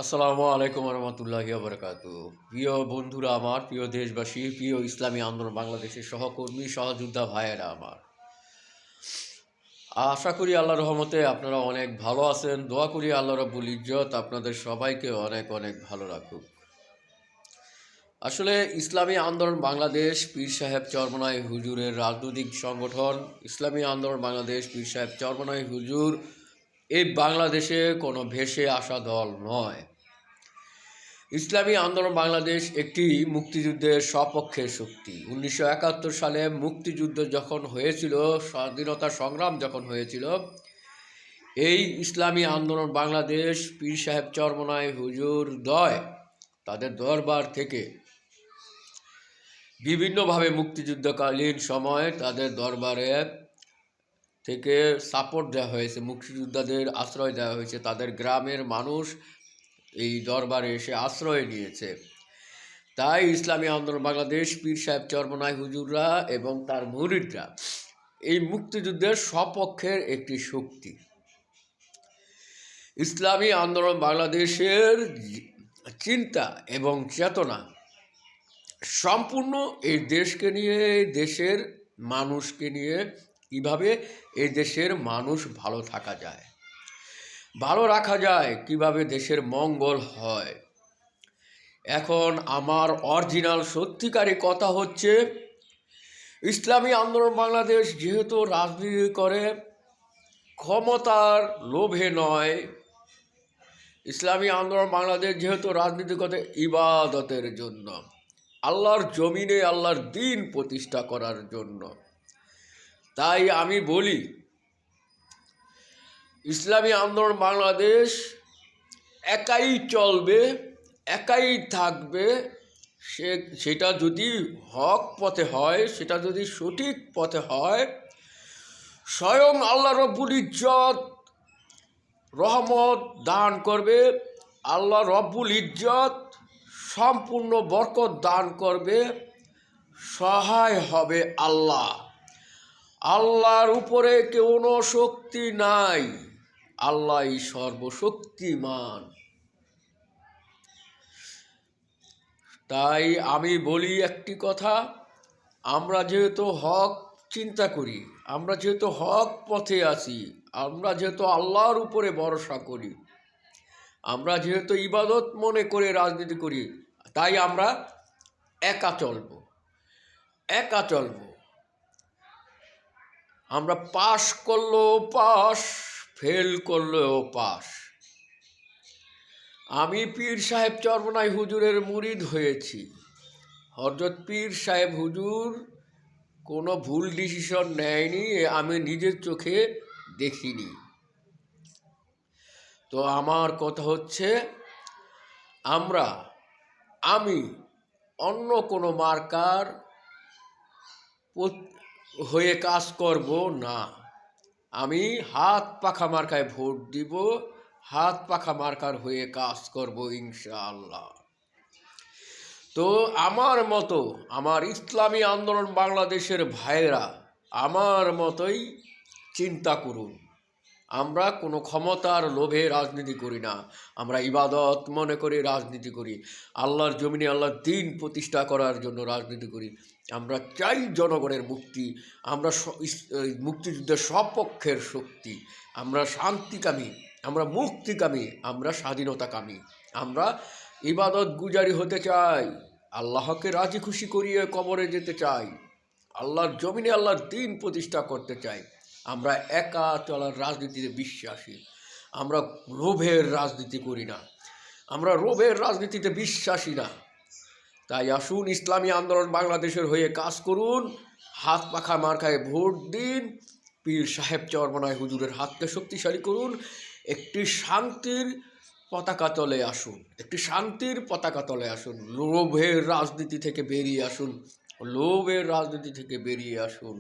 আসসালামু আলাইকুম রহমতুল্লাহি বারাকাতু। প্রিয় বন্ধুরা আমার, প্রিয় দেশবাসী, প্রিয় ইসলামী আন্দোলন বাংলাদেশের সহকর্মী সহযোদ্ধা ভাইয়েরা আমার, আশা করি আল্লাহর রহমতে আপনারা অনেক ভালো আছেন। দোয়া করি আল্লাহ রাব্বুল ইজ্জত আপনাদের সবাইকে অনেক অনেক ভালো রাখুক। আসলে ইসলামী আন্দোলন বাংলাদেশ পীর সাহেব চরমনাই হুজুরের রাজনৈতিক সংগঠন। ইসলামী আন্দোলন বাংলাদেশ পীর সাহেব চরমনাই হুজুর এই বাংলাদেশে কোনো ভেসে আসা দল নয়। ইসলামী আন্দোলন বাংলাদেশ একটি মুক্তিযুদ্ধের সপক্ষের শক্তি। 1971 সালে মুক্তিযুদ্ধ যখন হয়েছিল, স্বাধীনতা সংগ্রাম যখন হয়েছিল, এই ইসলামী আন্দোলন বাংলাদেশ পীর সাহেব চরমনাই হুজুর দয় তাদের দরবার থেকে বিভিন্নভাবে মুক্তিযুদ্ধকালীন সময় তাদের দরবারে থেকে সাপোর্ট দেওয়া হয়েছে, মুক্তিযোদ্ধাদের আশ্রয় দেওয়া হয়েছে। তাদের গ্রামের মানুষ এই দরবারে এসে আশ্রয় নিয়েছে। তাই ইসলামী আন্দোলন বাংলাদেশ পীর সাহেব চরমনাই হুজুররা এবং তার মুরিদরা এই মুক্তিযুদ্ধের সপক্ষের একটি শক্তি। ইসলামী আন্দোলন বাংলাদেশের চিন্তা এবং চেতনা সম্পূর্ণ এই দেশকে নিয়ে, এই দেশের মানুষকে নিয়ে, কিভাবে এই দেশের মানুষ ভালো থাকা যায়, ভালো রাখা যায়, কিভাবে দেশের মঙ্গল হয়। এখন আমার অরিজিনাল সত্যিকারী কথা হচ্ছে, ইসলামী আন্দোলন বাংলাদেশ যেহেতু রাজনীতি করে ক্ষমতার লোভে নয়, ইসলামী আন্দোলন বাংলাদেশ যেহেতু রাজনীতি করে ইবাদতের জন্য, আল্লাহর জমিনে আল্লাহর দ্বীন প্রতিষ্ঠা করার জন্য, তাই আমি বলি ইসলামী আন্দোলন বাংলাদেশ একাই চলবে, একাই থাকবে। সেটা যদি হক পথে হয়, সেটা যদি সঠিক পথে হয়, স্বয়ং আল্লাহ রব্বুল ইজ্জত রহমত দান করবে। আল্লাহ রব্বুল ইজ্জত সম্পূর্ণ বরকত দান করবে। সহায় হবে আল্লাহ। আল্লাহর উপরে কোনো শক্তি নাই, আল্লাহই সর্বশক্তিমান। তাই আমি বলি একটি কথা, আমরা যেহেতু হক চিন্তা করি, আমরা যেহেতু হক পথে আছি, আমরা যেহেতু আল্লাহর উপরে ভরসা করি, আমরা যেহেতু ইবাদত মনে করে রাজনীতি করি, তাই আমরা একা চলব, একা চলব। আমরা পাশ করলেও পাশ, ফেল করলেও পাশ। আমি পীর সাহেব চরমনাই হুজুরের মুরিদ হয়েছি। হযরত পীর সাহেব হুজুর কোনো ভুল ডিসিশন নেয়নি, আমি নিজের চোখে দেখিনি। তো আমার কথা হচ্ছে, আমি অন্য কোনো মার্কার হয়ে কাজ করব না। আমি হাত পাখা মার্কায় ভোট দিব, হাত পাখা মার্কার হয়ে কাজ করব ইনশাআল্লাহ। তো আমার মতো, আমার ইসলামী আন্দোলন বাংলাদেশের ভাইয়েরা আমার মতোই চিন্তা করুন। আমরা কোনো ক্ষমতার লোভে রাজনীতি করি না, আমরা ইবাদত মনে করে রাজনীতি করি, আল্লাহর জমিনে আল্লাহর দ্বীন প্রতিষ্ঠা করার জন্য রাজনীতি করি। আমরা চাই জনগণের মুক্তি, আমরা মুক্তিযুদ্ধের সপক্ষের শক্তি, আমরা শান্তিকামী, আমরা মুক্তিকামী, আমরা স্বাধীনতাকামী, আমরা ইবাদত গুজারি হতে চাই, আল্লাহকে রাজি খুশি করিয়ে কবরে যেতে চাই, আল্লাহর জমিনে আল্লাহর দ্বীন প্রতিষ্ঠা করতে চাই। আমরা একা চলার রাজনীতিতে বিশ্বাসী, আমরা লোভের রাজনীতি করি না, আমরা লোভের রাজনীতিতে বিশ্বাসী না। তাই আসুন ইসলামী আন্দোলন বাংলাদেশের হয়ে কাজ করুন, হাত পাখা মার্কায় ভোট দিন, পীর সাহেব চরমনাই হুজুরের হাতকে শক্তিশালী করুন, একটি শান্তির পতাকা তলে আসুন, একটি শান্তির পতাকা তলে আসুন। লোভের রাজনীতি থেকে বেরিয়ে আসুন, লোভের রাজনীতি থেকে বেরিয়ে আসুন।